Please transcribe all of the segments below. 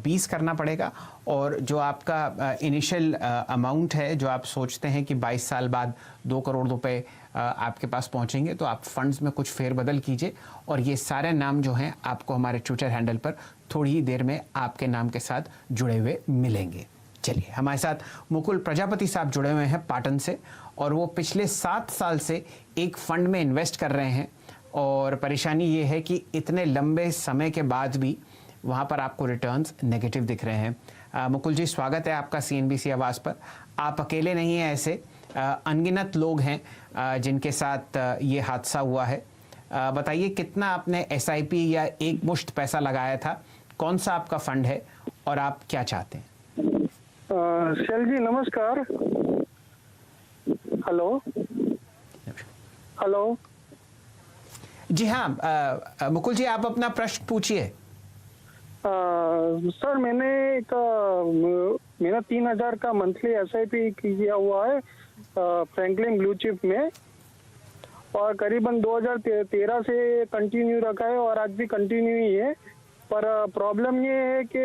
20 करना पड़ेगा, और जो आपका इनिशियल अमाउंट है जो आप सोचते हैं कि 22 साल बाद 2 करोड़ रुपए आपके पास पहुंचेंगे, तो आप फंड्स में कुछ फेरबदल कीजिए और ये सारे नाम जो हैं आपको हमारे ट्विटर हैंडल पर थोड़ी ही देर में आपके नाम के साथ जुड़े हुए मिलेंगे। चलिए, हमारे साथ मुकुल प्रजापति साहब जुड़े हुए हैं पाटन से, और वो पिछले 7 साल से एक फंड में इन्वेस्ट कर रहे हैं, और परेशानी ये है कि इतने लंबे समय के बाद भी वहाँ पर आपको रिटर्न्स नेगेटिव दिख रहे हैं। मुकुल जी, स्वागत है आपका CNBC आवाज़ पर। आप अकेले नहीं हैं, ऐसे अनगिनत लोग हैं जिनके साथ ये हादसा हुआ है। बताइए, कितना आपने SIP या एक मुश्त पैसा लगाया था, कौन सा आपका फंड है और आप क्या चाहते हैं? शैल जी नमस्कार। Hello hello. जी हाँ, मुकुल जी आप अपना प्रश्न पूछिए। सर, मैंने मेरा 3000 का मंथली SIP किया हुआ है फ्रैंकलिन ब्लू चिप में, और करीबन 2013 से कंटिन्यू रखा है और आज भी कंटिन्यू ही है। पर प्रॉब्लम ये है कि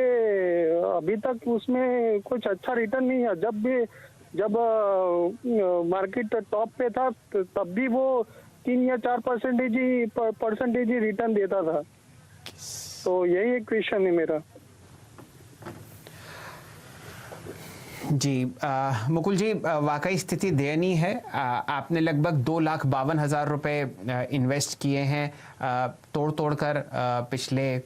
अभी तक उसमें कुछ अच्छा रिटर्न नहीं है। जब मार्केट टॉप पे था तब भी वो 3 या 4% ही रिटर्न देता था। तो यही एक क्वेश्चन है मेरा। जी मुकुल जी, वाकई स्थिति दयनीय है। आपने लगभग 2,52,000 रुपये इन्वेस्ट किए हैं तोड़ कर पिछले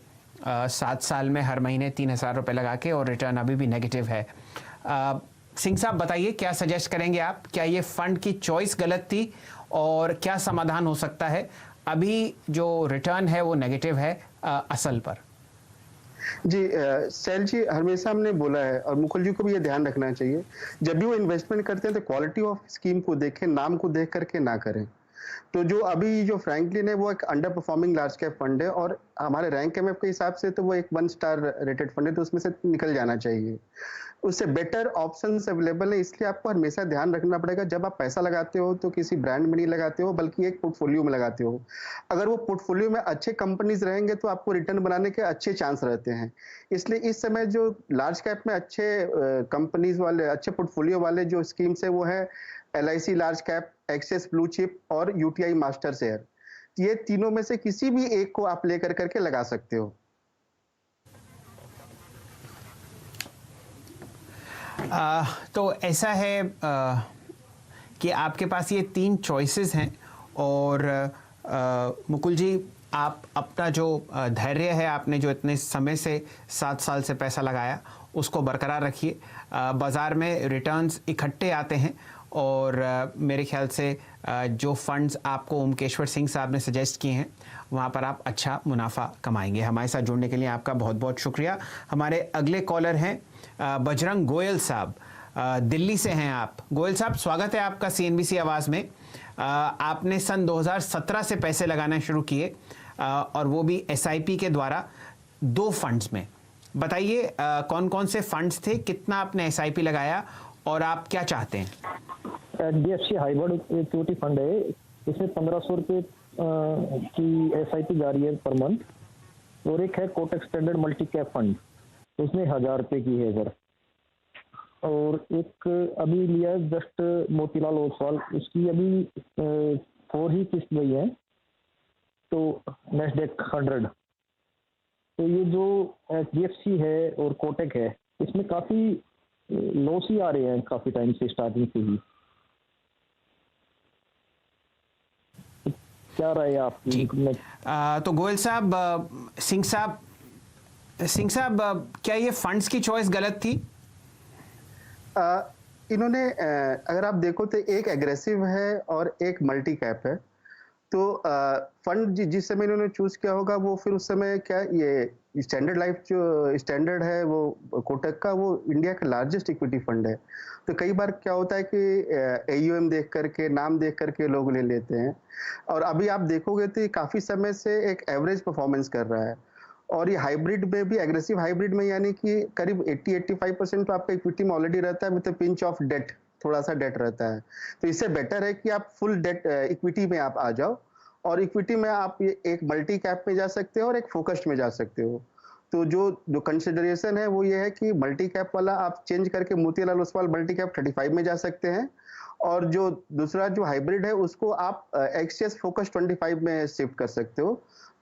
7 साल में, हर महीने 3,000 रुपये लगा के, और रिटर्न अभी भी नेगेटिव है। सिंह साहब बताइए, क्या सजेस्ट करेंगे आप? क्या ये फंड की चॉइस गलत थी और क्या समाधान हो सकता है? अभी जो रिटर्न है वो नेगेटिव है असल पर। जी सैल जी, हमेशा हमने बोला है और मुकुल जी को भी ये ध्यान रखना चाहिए, जब भी वो इन्वेस्टमेंट करते हैं तो क्वालिटी ऑफ स्कीम को देखें, नाम को देख करके ना करें। तो जो अभी जो फ्रैंकलिन है वो एक under performing large cap fund है, और हमारे रैंक MF के हिसाब से तो वो एक 1 स्टार रेटेड फंड है, तो उसमें से निकल जाना चाहिए। उससे बेटर ऑप्शंस अवेलेबल है, इसलिए आपको हमेशा ध्यान रखना पड़ेगा जब आप पैसा लगाते हो तो किसी ब्रांड में नहीं लगाते हो बल्कि एक पोर्टफोलियो में लगाते हो। अगर वो पोर्टफोलियो में अच्छे कंपनीज रहेंगे तो आपको रिटर्न बनाने के अच्छे चांस रहते हैं। इसलिए इस समय जो लार्ज कैप में अच्छे कंपनीज वाले, अच्छे पोर्टफोलियो वाले जो स्कीम्स है वो है LIC large cap, axis blue chip और UTI मास्टर शेयर। ये तीनों में से किसी भी एक को आप लेकर करके लगा सकते हो। तो ऐसा है कि आपके पास ये 3 चॉइसेस हैं, और मुकुल जी आप अपना जो धैर्य है, आपने जो इतने समय से 7 साल से पैसा लगाया उसको बरकरार रखिए। बाज़ार में रिटर्न्स इकट्ठे आते हैं, और मेरे ख्याल से जो फंड्स आपको ओमकेश्वर सिंह साहब ने सजेस्ट किए हैं वहाँ पर आप अच्छा मुनाफा कमाएंगे। हमारे साथ जुड़ने के लिए आपका बहुत बहुत शुक्रिया। हमारे अगले कॉलर हैं बजरंग गोयल साहब, दिल्ली से हैं आप। गोयल साहब, स्वागत है आपका CNBC आवाज़ में। आपने सन 2017 से पैसे लगाना शुरू किए, और वो भी SIP के द्वारा 2 फंड्स में। बताइए कौन कौन से फंड्स थे, कितना आपने SIP लगाया और आप क्या चाहते हैं? HDFC हाइब्रिड इक्विटी फंड है, इसमें 1500 रुपये की SIP जा रही है पर मंथ, और एक है Kotak standard multi cap fund, उसमें 1000 रुपये की है सर। और एक अभी लिया है जस्ट मोतीलाल ओसवाल, उसकी अभी 4 ही किस्त गई है, तो नेस्डेक 100। तो ये जो HDFC है और कोटक है, इसमें काफ़ी लॉस ही आ रहे हैं काफ़ी टाइम से, स्टार्टिंग से ही। क्या राय आपकी? तो गोयल साहब, सिंह साहब, क्या ये फंड्स की चॉइस गलत थी? इन्होंने अगर आप देखो तो एक एग्रेसिव है और एक मल्टी कैप है। तो फंड जिस समय इन्होंने चूज किया होगा वो फिर उस समय क्या, ये स्टैंडर्ड लाइफ जो स्टैंडर्ड है वो कोटक का, वो इंडिया का लार्जेस्ट इक्विटी फंड है। तो कई बार क्या होता है कि AUM देख करके, नाम देख करके लोग ले लेते हैं, और अभी आप देखोगे तो काफी समय से एक एवरेज परफॉर्मेंस कर रहा है। और ये हाइब्रिड में भी, एग्रेसिव हाइब्रिड में यानी कि करीब 80-85% तो आपका इक्विटी में ऑलरेडी रहता है, विद पिंच ऑफ डेट, थोड़ा सा डेट रहता है। तो इससे बेटर है कि आप फुल डेट इक्विटी में आप आ जाओ, और इक्विटी में आप ये एक मल्टी कैप में जा सकते हो और एक फोकस्ड में जा सकते हो। तो जो कंसिडरेशन है वो ये है कि मल्टी कैप वाला आप चेंज करके मोतीलाल ओसवाल मल्टी कैप 35 में जा सकते हैं, और जो दूसरा जो हाइब्रिड है उसको आप एक्सचेंज फोकस 25 में शिफ्ट कर सकते हो।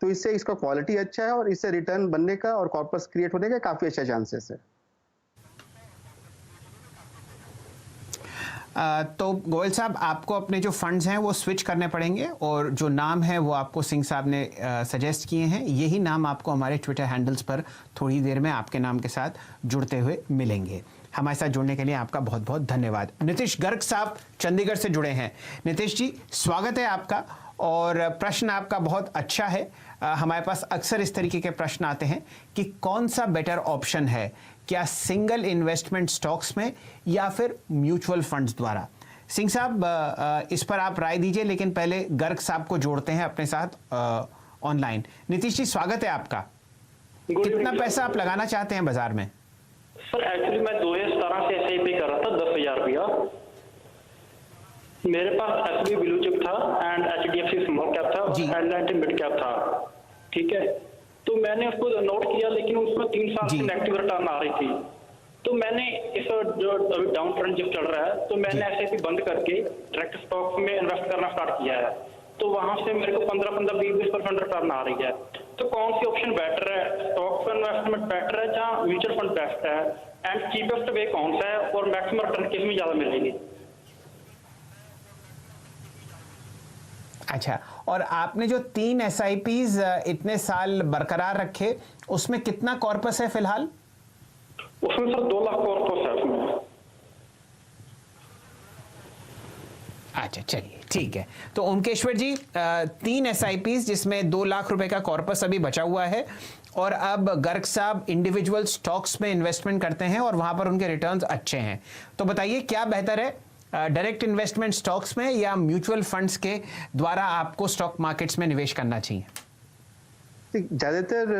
तो इससे इसका क्वालिटी अच्छा है और इससे रिटर्न बनने का और कॉर्पस क्रिएट होने का काफी अच्छा चांसेस है। तो गोयल साहब, आपको अपने जो फंड्स हैं वो स्विच करने पड़ेंगे, और जो नाम है वो आपको सिंह साहब ने सजेस्ट किए हैं, यही नाम आपको हमारे ट्विटर हैंडल्स पर थोड़ी देर में आपके नाम के साथ जुड़ते हुए मिलेंगे। हमारे साथ जुड़ने के लिए आपका बहुत बहुत धन्यवाद। नीतीश गर्ग साहब चंडीगढ़ से जुड़े हैं। नीतीश जी, स्वागत है आपका, और प्रश्न आपका बहुत अच्छा है। हमारे पास अक्सर इस तरीके के प्रश्न आते हैं कि कौन सा बेटर ऑप्शन है, क्या सिंगल इन्वेस्टमेंट स्टॉक्स में या फिर म्यूचुअल फंड्स द्वारा। सिंह साहब, इस पर आप राय दीजिए, लेकिन पहले गर्ग साहब को जोड़ते हैं अपने साथ ऑनलाइन। नीतीश जी, स्वागत है आपका। कितना पैसा आप लगाना चाहते हैं बाजार में? सर एक्चुअली मैं 2017 से SIP कर रहा था 10,000 रुपया। मेरे पास SB ब्लू चिप था एंड HDFC स्मॉल कैप था एंड L&T मिड कैप था, ठीक है। तो मैंने उसको नोट किया, लेकिन उसमें 3 साल से नेगेटिव रिटर्न आ रही थी। तो मैंने इस जो अभी डाउन ट्रेंड जब चल रहा है, तो मैंने SIP बंद करके डायरेक्ट स्टॉक्स में इन्वेस्ट करना स्टार्ट किया है। तो वहां से मेरे को 15-15, 20% रिटर्न आ रही है। तो कौन सी ऑप्शन बेटर है? स्टॉक्स में इन्वेस्टमेंट बेटर है या म्यूचुअल फंड बेस्ट है? एंड चीपेस्ट वे कौन सा है और मैक्सिमम रिटर्न किस में ज्यादा मिलेगी? अच्छा, और आपने जो 3 SIPs इतने साल बरकरार रखे, उसमें कितना कॉर्पस है फिलहाल? उसमें सर 2 लाख कॉर्पस है उसमें। अच्छा, चलिए ठीक है। तो ओमकेश्वर जी, 3 SIPs जिसमें 2 लाख रुपए का कॉर्पस अभी बचा हुआ है, और अब गर्ग साहब इंडिविजुअल स्टॉक्स में इन्वेस्टमेंट करते हैं और वहां पर उनके रिटर्न्स अच्छे हैं। तो बताइए क्या बेहतर है, डायरेक्ट इन्वेस्टमेंट स्टॉक्स में या म्यूचुअल फंड्स के द्वारा आपको स्टॉक मार्केट्स में निवेश करना चाहिए? ज्यादातर